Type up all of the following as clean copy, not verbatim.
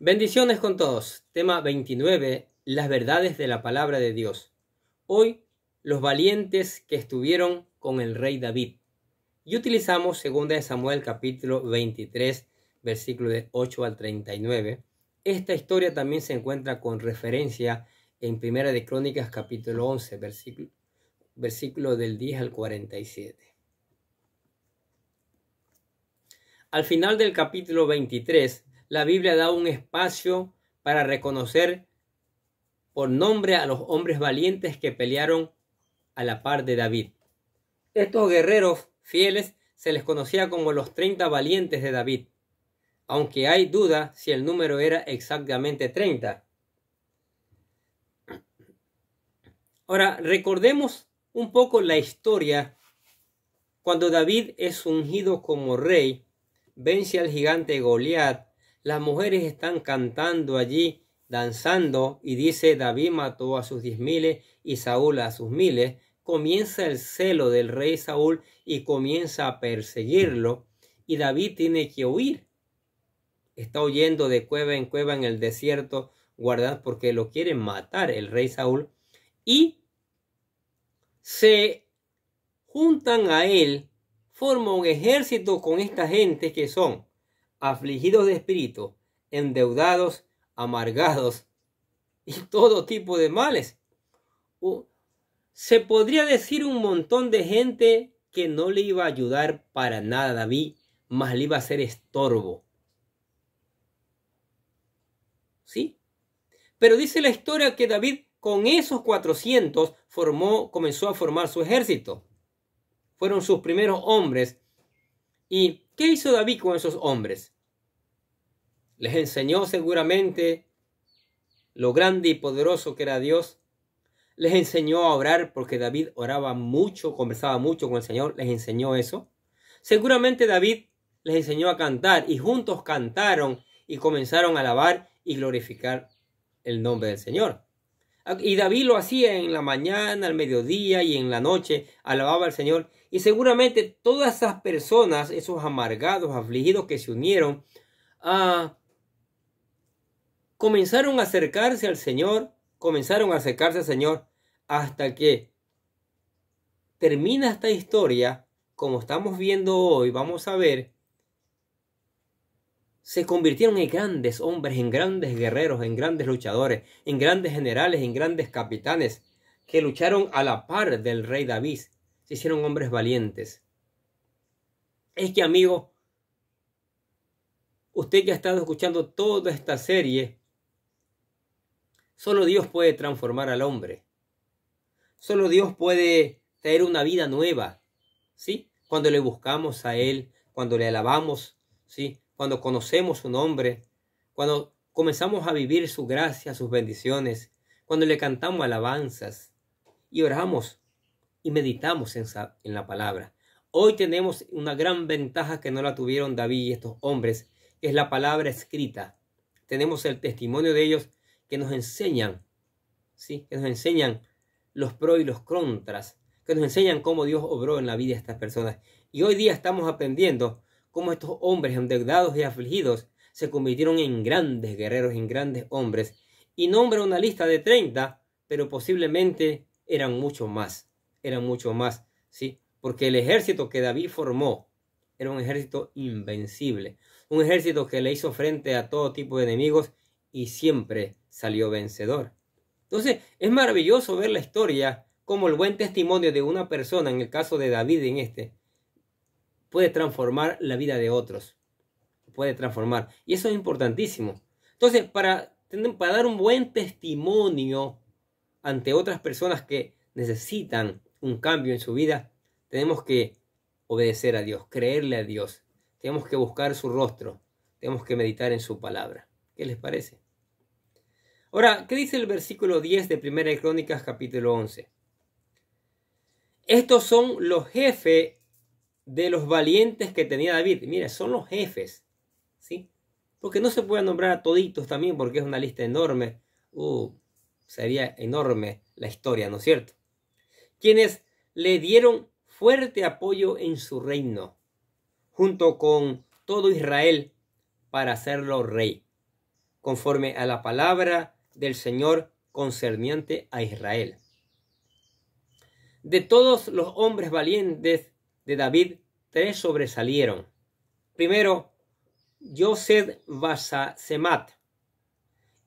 Bendiciones con todos. Tema 29. Las verdades de la palabra de Dios. Hoy, los valientes que estuvieron con el rey David. Y utilizamos 2 Samuel capítulo 23, versículo de 8 al 39. Esta historia también se encuentra con referencia en 1 de Crónicas capítulo 11, versículo del 10 al 47. Al final del capítulo 23, la Biblia da un espacio para reconocer por nombre a los hombres valientes que pelearon a la par de David. Estos guerreros fieles se les conocía como los 30 valientes de David, aunque hay duda si el número era exactamente 30. Ahora, recordemos un poco la historia. Cuando David es ungido como rey, vence al gigante Goliat. Las mujeres están cantando allí, danzando, y dice: David mató a sus 10,000 y Saúl a sus 1,000. Comienza el celo del rey Saúl y comienza a perseguirlo, y David tiene que huir. Está huyendo de cueva en cueva en el desierto, guardado porque lo quieren matar el rey Saúl, y se juntan a él, forma un ejército con esta gente que son afligidos de espíritu, endeudados, amargados y todo tipo de males. Se podría decir un montón de gente que no le iba a ayudar para nada a David, más le iba a hacer estorbo. ¿Sí? Pero dice la historia que David con esos 400 comenzó a formar su ejército. Fueron sus primeros hombres. ¿Y qué hizo David con esos hombres? Les enseñó seguramente lo grande y poderoso que era Dios. Les enseñó a orar, porque David oraba mucho, conversaba mucho con el Señor. Les enseñó eso. Seguramente David les enseñó a cantar, y juntos cantaron y comenzaron a alabar y glorificar el nombre del Señor. Y David lo hacía en la mañana, al mediodía y en la noche, alababa al Señor. Y seguramente todas esas personas, esos amargados, afligidos que se unieron, comenzaron a acercarse al Señor, hasta que termina esta historia, como estamos viendo hoy. Vamos a ver, se convirtieron en grandes hombres, en grandes guerreros, en grandes luchadores, en grandes generales, en grandes capitanes, que lucharon a la par del rey David. Se hicieron hombres valientes. Es que, amigo, usted que ha estado escuchando toda esta serie, solo Dios puede transformar al hombre. Solo Dios puede traer una vida nueva, ¿sí? Cuando le buscamos a Él, cuando le alabamos, ¿sí? Cuando conocemos su nombre, cuando comenzamos a vivir su gracia, sus bendiciones, cuando le cantamos alabanzas y oramos y meditamos en la palabra. Hoy tenemos una gran ventaja que no la tuvieron David y estos hombres, que es la palabra escrita. Tenemos el testimonio de ellos que nos enseñan, ¿sí? Que nos enseñan los pros y los contras, que nos enseñan cómo Dios obró en la vida de estas personas. Y hoy día estamos aprendiendo cómo estos hombres endeudados y afligidos se convirtieron en grandes guerreros, en grandes hombres. Y nombra una lista de 30, pero posiblemente eran mucho más, ¿sí? Porque el ejército que David formó era un ejército invencible, un ejército que le hizo frente a todo tipo de enemigos y siempre salió vencedor. Entonces, es maravilloso ver la historia, como el buen testimonio de una persona, en el caso de David puede transformar la vida de otros. Puede transformar. Y eso es importantísimo. Entonces, para dar un buen testimonio ante otras personas que necesitan un cambio en su vida, tenemos que obedecer a Dios, creerle a Dios. Tenemos que buscar su rostro. Tenemos que meditar en su palabra. ¿Qué les parece? Ahora, ¿qué dice el versículo 10 de 1 de Crónicas capítulo 11? Estos son los jefes de los valientes que tenía David. Mira, son los jefes, ¿sí? Porque no se puede nombrar a toditos también, porque es una lista enorme. Sería enorme la historia, ¿no es cierto? Quienes le dieron fuerte apoyo en su reino, junto con todo Israel, para hacerlo rey. conforme a la palabra del Señor concerniente a Israel. De todos los hombres valientes de David, 3 sobresalieron. Primero, Josed-Basemat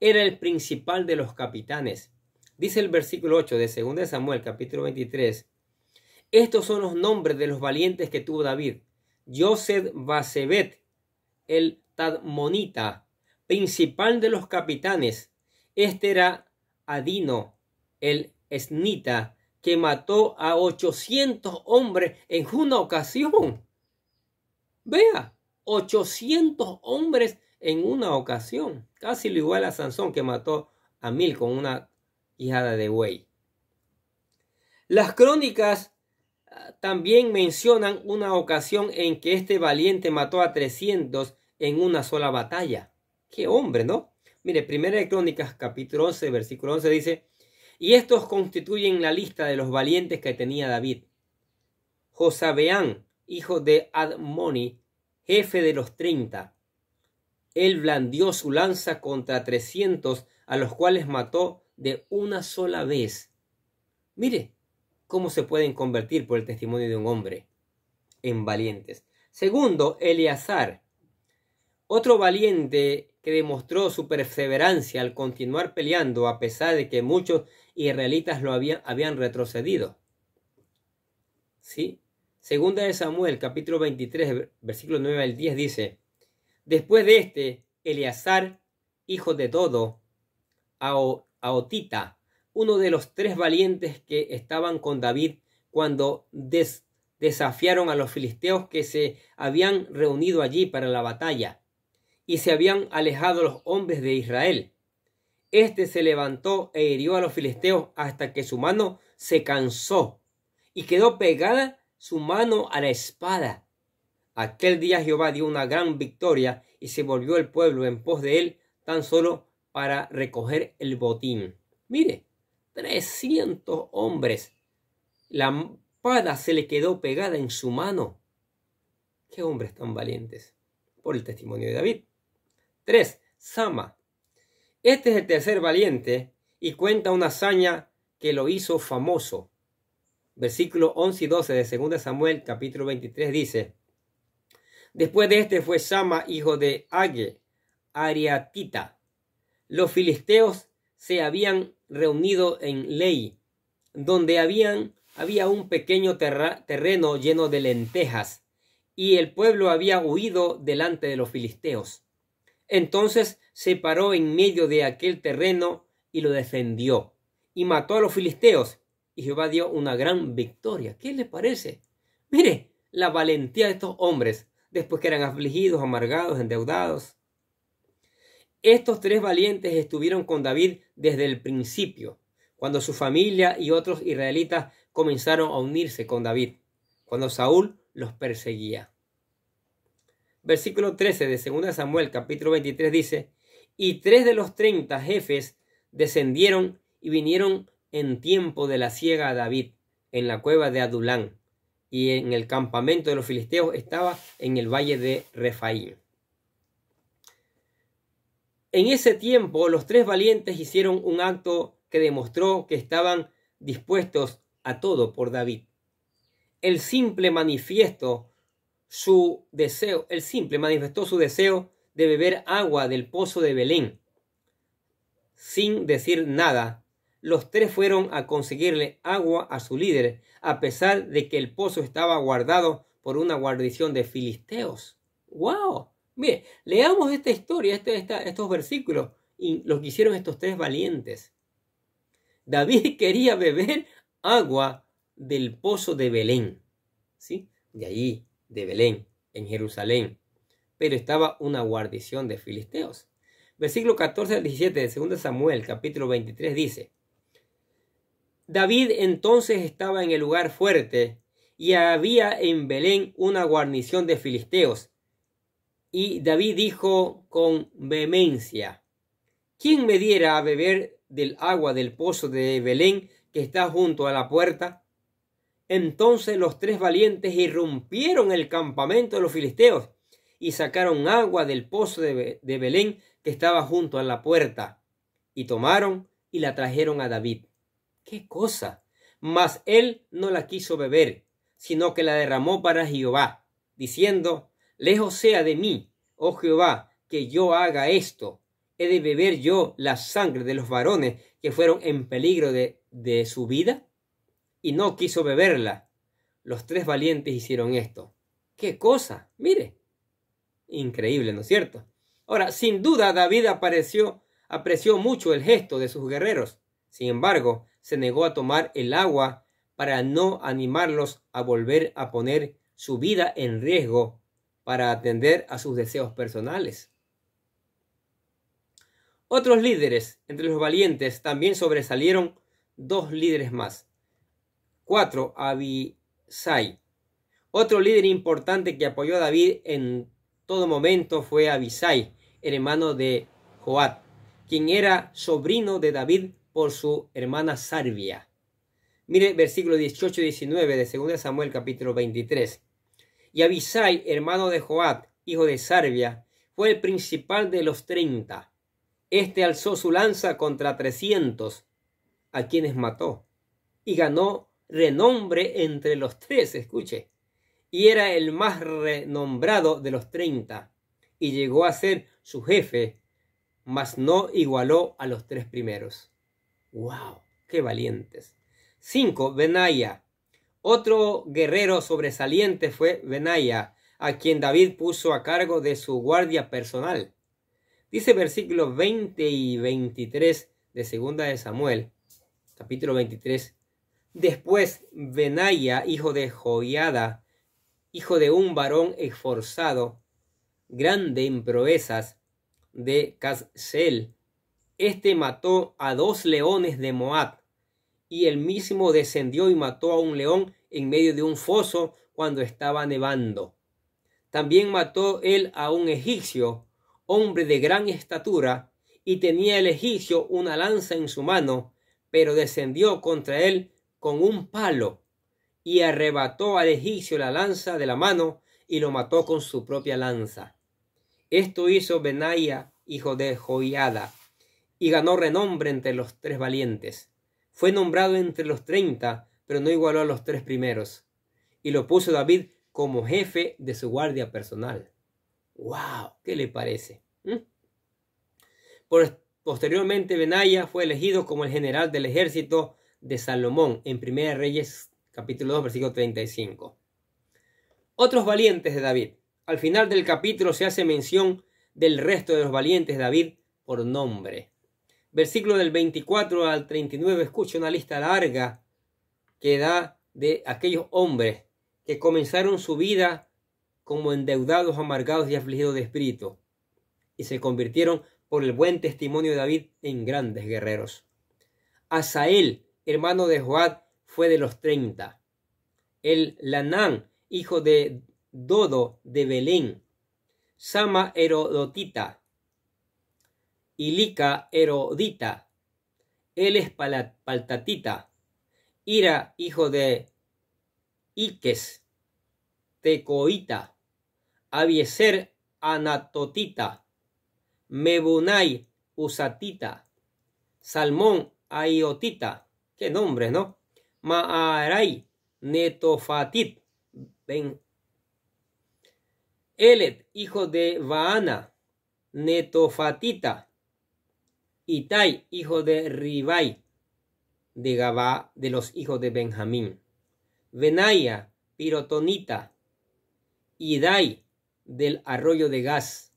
era el principal de los capitanes. Dice el versículo 8 de 2 Samuel, capítulo 23. Estos son los nombres de los valientes que tuvo David. Josed-Basebet, el Tadmonita, principal de los capitanes. Este era Adino, el Esnita, que mató a 800 hombres en una ocasión. Vea, 800 hombres en una ocasión. Casi lo igual a Sansón, que mató a 1000 con una quijada de buey. Las crónicas también mencionan una ocasión en que este valiente mató a 300 en una sola batalla. ¡Qué hombre!, ¿no? Mire, Primera de Crónicas, capítulo 11, versículo 11 dice: y estos constituyen la lista de los valientes que tenía David. Josabeán, hijo de Admoni, jefe de los 30. Él blandió su lanza contra 300, a los cuales mató de una sola vez. Mire cómo se pueden convertir por el testimonio de un hombre en valientes. Segundo, Eleazar, otro valiente que demostró su perseverancia al continuar peleando a pesar de que muchos israelitas lo habían retrocedido. ¿Sí? Segunda de Samuel, capítulo 23, versículo 9 al 10 dice: después de este, Eleazar, hijo de Dodo, Aotita, uno de los 3 valientes que estaban con David cuando desafiaron a los filisteos que se habían reunido allí para la batalla, y se habían alejado los hombres de Israel. Este se levantó e hirió a los filisteos hasta que su mano se cansó y quedó pegada su mano a la espada. Aquel día Jehová dio una gran victoria y se volvió el pueblo en pos de él tan solo para recoger el botín. Mire, 300 hombres. La espada se le quedó pegada en su mano. ¡Qué hombres tan valientes! Por el testimonio de David. 3. Sama. Este es el tercer valiente y cuenta una hazaña que lo hizo famoso. Versículos 11 y 12 de 2 Samuel, capítulo 23 dice: después de este fue Sama, hijo de Age, Ariatita. Los filisteos se habían reunido en Lei, donde había un pequeño terreno lleno de lentejas, y el pueblo había huido delante de los filisteos. Entonces se paró en medio de aquel terreno y lo defendió, y mató a los filisteos, y Jehová dio una gran victoria. ¿Qué le parece? Mire la valentía de estos hombres, después que eran afligidos, amargados, endeudados. Estos 3 valientes estuvieron con David desde el principio, cuando su familia y otros israelitas comenzaron a unirse con David, cuando Saúl los perseguía. Versículo 13 de 2 Samuel, capítulo 23 dice: y 3 de los 30 jefes descendieron y vinieron en tiempo de la siega a David, en la cueva de Adulán, y en el campamento de los filisteos estaba en el valle de Refaim. En ese tiempo los 3 valientes hicieron un acto que demostró que estaban dispuestos a todo por David. El simple manifestó su deseo de beber agua del pozo de Belén. Sin decir nada, los 3 fueron a conseguirle agua a su líder, a pesar de que el pozo estaba guardado por una guarnición de filisteos. ¡Wow! Mire, leamos esta historia, estos versículos, y lo que hicieron estos 3 valientes. David quería beber agua del pozo de Belén, ¿sí? De allí, de Belén, en Jerusalén. Pero estaba una guarnición de filisteos. Versículo 14 al 17 de 2 Samuel, capítulo 23, dice: David entonces estaba en el lugar fuerte, y había en Belén una guarnición de filisteos. Y David dijo con vehemencia: ¿quién me diera a beber del agua del pozo de Belén que está junto a la puerta? Entonces los 3 valientes irrumpieron el campamento de los filisteos y sacaron agua del pozo de Belén que estaba junto a la puerta, y tomaron y la trajeron a David. ¡Qué cosa! Mas él no la quiso beber, sino que la derramó para Jehová, diciendo: lejos sea de mí, oh Jehová, que yo haga esto. ¿He de beber yo la sangre de los varones que fueron en peligro de su vida? Y no quiso beberla. Los tres valientes hicieron esto. ¡Qué cosa! Mire. Increíble, ¿no es cierto? Ahora, sin duda David apreció mucho el gesto de sus guerreros. Sin embargo, se negó a tomar el agua para no animarlos a volver a poner su vida en riesgo para atender a sus deseos personales. Otros líderes entre los valientes también sobresalieron dos líderes más. 4. Abisai. Otro líder importante que apoyó a David en todo momento fue Abisai, hermano de Joab, quien era sobrino de David por su hermana Sarvia. Mire versículo 18 y 19 de 2 Samuel capítulo 23. Y Abisai, hermano de Joab, hijo de Sarvia, fue el principal de los 30. Este alzó su lanza contra 300, a quienes mató, y ganó renombre entre los 3, escuche, y era el más renombrado de los 30, y llegó a ser su jefe, mas no igualó a los 3 primeros. ¡Wow! ¡Qué valientes! 5. Benaya. Otro guerrero sobresaliente fue Benaya, a quien David puso a cargo de su guardia personal. Dice versículos 20 y 23 de 2 de Samuel, capítulo 23. Después Benaya, hijo de Joiada, hijo de un varón esforzado, grande en proezas, de Casel, este mató a 2 leones de Moab, y él mismo descendió y mató a un león en medio de un foso cuando estaba nevando. También mató él a un egipcio, hombre de gran estatura, y tenía el egipcio una lanza en su mano, pero descendió contra él con un palo, y arrebató al egipcio la lanza de la mano, y lo mató con su propia lanza. Esto hizo Benaya, hijo de Joiada, y ganó renombre entre los 3 valientes. Fue nombrado entre los 30, pero no igualó a los 3 primeros. Y lo puso David como jefe de su guardia personal. ¡Wow! ¿Qué le parece? Posteriormente, Benaya fue elegido como el general del ejército de Salomón en 1 Reyes, capítulo 2, versículo 35. Otros valientes de David. Al final del capítulo se hace mención del resto de los valientes de David por nombre. Versículo del 24 al 39, escucha una lista larga que da de aquellos hombres que comenzaron su vida como endeudados, amargados y afligidos de espíritu, y se convirtieron por el buen testimonio de David en grandes guerreros. Asael, hermano de Joab, fue de los 30. El Lanán, hijo de Dodo de Belén. Sama Herodotita. Ilica Herodita. Él es Paltatita. Ira, hijo de Iques, Tecoita. Abieser, Anatotita. Mebunai, Usatita. Salmón, Aiotita. Qué nombre, ¿no? Maarai, Netofatit. Elet, hijo de Baana, Netofatita. Itai, hijo de Ribai, de Gabá, de los hijos de Benjamín. Benaya, Pirotonita. Idai, del arroyo de Gaz.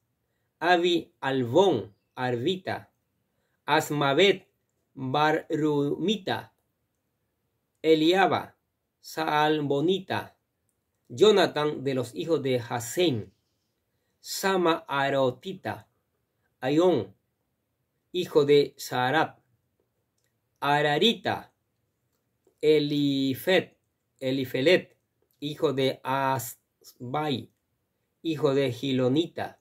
Abi, Albón, Arbita. Asmavet, Barrumita. Eliaba, Saalbonita. Jonathan, de los hijos de Jasén. Sama Arotita. Ayón, hijo de Sarat. Ararita. Elifelet, hijo de Asbai, hijo de Gilonita.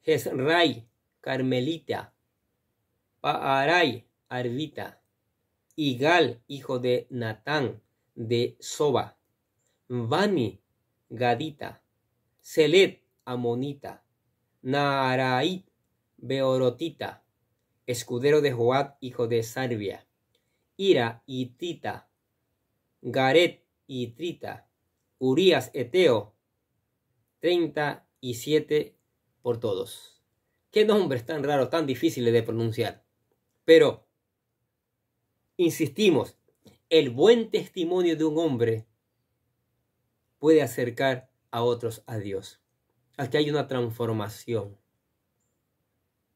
Jezrai, Carmelita. Paarai, Arbita. Igal, hijo de Natán, de Soba. Bani, Gadita. Selet, Amonita. Naarait, Beorotita, escudero de Joab, hijo de Sarvia, Ira hitita, Garet hitrita, Urías eteo, 37 por todos. Qué nombres tan raros, tan difíciles de pronunciar. Pero, insistimos, el buen testimonio de un hombre puede acercar a otros a Dios. Aquí hay una transformación.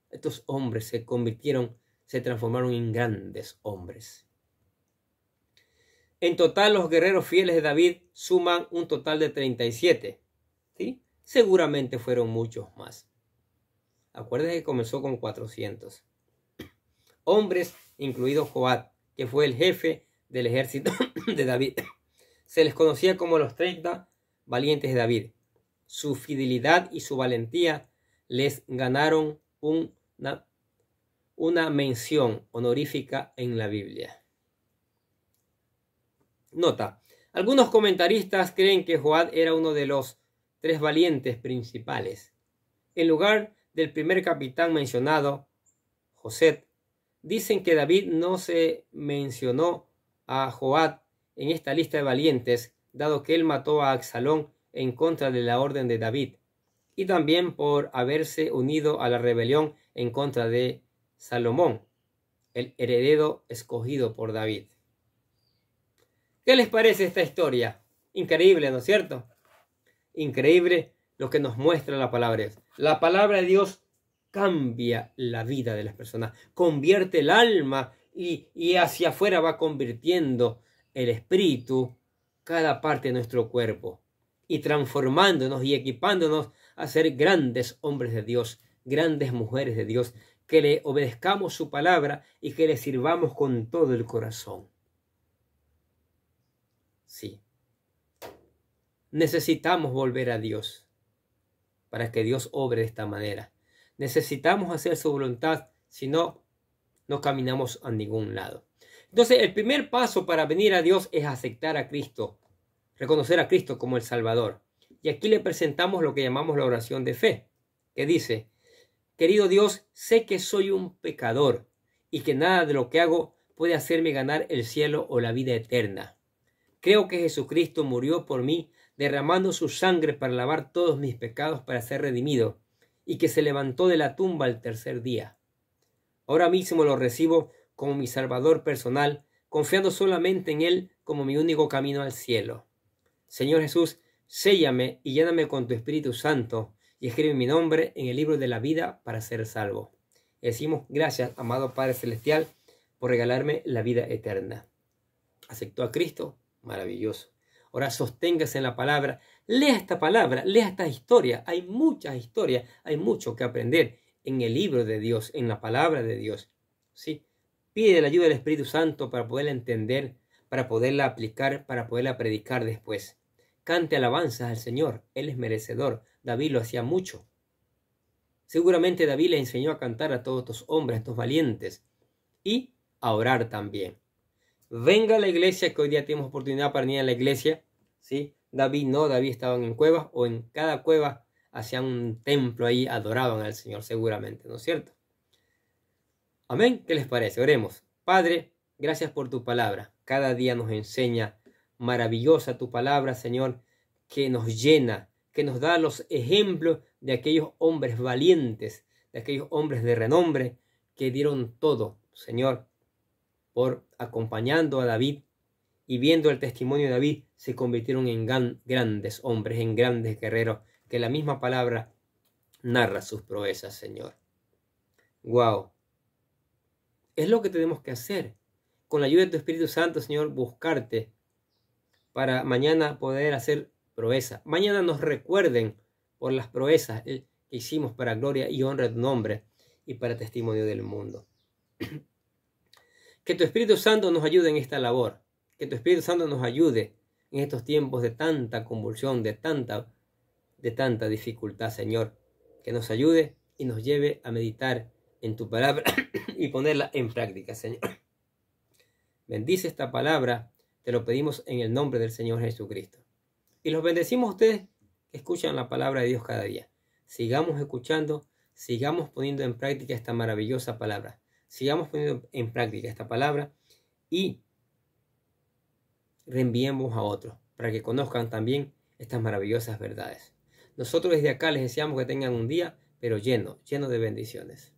Estos hombres se transformaron en grandes hombres. En total, los guerreros fieles de David suman un total de 37. ¿Sí? Seguramente fueron muchos más. Acuérdense que comenzó con 400 hombres, incluido Joab, que fue el jefe del ejército de David. Se les conocía como los 30 valientes de David. Su fidelidad y su valentía les ganaron una mención honorífica en la Biblia. Nota: algunos comentaristas creen que Joab era uno de los 3 valientes principales. En lugar del primer capitán mencionado, José, dicen que David no se mencionó a Joab en esta lista de valientes, dado que él mató a Absalón en contra de la orden de David, y también por haberse unido a la rebelión en contra de Salomón, el heredero escogido por David. ¿Qué les parece esta historia? Increíble, ¿no es cierto? Increíble lo que nos muestra la palabra de Dios. La palabra de Dios cambia la vida de las personas, convierte el alma y hacia afuera va convirtiendo el espíritu, cada parte de nuestro cuerpo, y transformándonos y equipándonos a ser grandes hombres de Dios, grandes mujeres de Dios, que le obedezcamos su palabra y que le sirvamos con todo el corazón. Sí. Necesitamos volver a Dios para que Dios obre de esta manera. Necesitamos hacer su voluntad, si no, no caminamos a ningún lado. Entonces, el primer paso para venir a Dios es aceptar a Cristo, reconocer a Cristo como el Salvador. Y aquí le presentamos lo que llamamos la oración de fe, que dice: querido Dios, sé que soy un pecador y que nada de lo que hago puede hacerme ganar el cielo o la vida eterna. Creo que Jesucristo murió por mí, derramando su sangre para lavar todos mis pecados para ser redimido, y que se levantó de la tumba al tercer día. Ahora mismo lo recibo como mi Salvador personal, confiando solamente en Él como mi único camino al cielo. Señor Jesús, séllame y lléname con tu Espíritu Santo, y escribe mi nombre en el libro de la vida para ser salvo. Y decimos: gracias, amado Padre Celestial, por regalarme la vida eterna. ¿Aceptó a Cristo? Maravilloso. Ahora sosténgase en la palabra, lea esta palabra, lea esta historia. Hay muchas historias, hay mucho que aprender en el libro de Dios, en la palabra de Dios. ¿Sí? Pide la ayuda del Espíritu Santo para poderla entender, para poderla aplicar, para poderla predicar después. Cante alabanzas al Señor, Él es merecedor. David lo hacía mucho. Seguramente David le enseñó a cantar a todos estos hombres, a estos valientes, y a orar también. Venga a la iglesia, que hoy día tenemos oportunidad para venir a la iglesia. ¿Sí? David no, David estaban en cuevas, o en cada cueva hacían un templo ahí, adoraban al Señor seguramente, ¿no es cierto? Amén. ¿Qué les parece? Oremos. Padre, gracias por tu palabra. Cada día nos enseña, maravillosa tu palabra, Señor, que nos llena, que nos da los ejemplos de aquellos hombres valientes, de aquellos hombres de renombre que dieron todo, Señor, por acompañando a David, y viendo el testimonio de David se convirtieron en grandes hombres, en grandes guerreros, que la misma palabra narra sus proezas, Señor. Wow. Es lo que tenemos que hacer. Con la ayuda de tu Espíritu Santo, Señor, buscarte para mañana poder hacer proeza. Mañana nos recuerden por las proezas que hicimos para gloria y honra de tu nombre y para testimonio del mundo. Que tu Espíritu Santo nos ayude en esta labor. Que tu Espíritu Santo nos ayude en estos tiempos de tanta convulsión, de tanta dificultad, Señor. Que nos ayude y nos lleve a meditar en tu palabra y ponerla en práctica, Señor. Bendice esta palabra, te lo pedimos en el nombre del Señor Jesucristo. Y los bendecimos a ustedes que escuchan la palabra de Dios cada día. Sigamos escuchando, sigamos poniendo en práctica esta maravillosa palabra. Sigamos poniendo en práctica esta palabra y reenviemos a otros para que conozcan también estas maravillosas verdades. Nosotros desde acá les deseamos que tengan un día, pero lleno de bendiciones.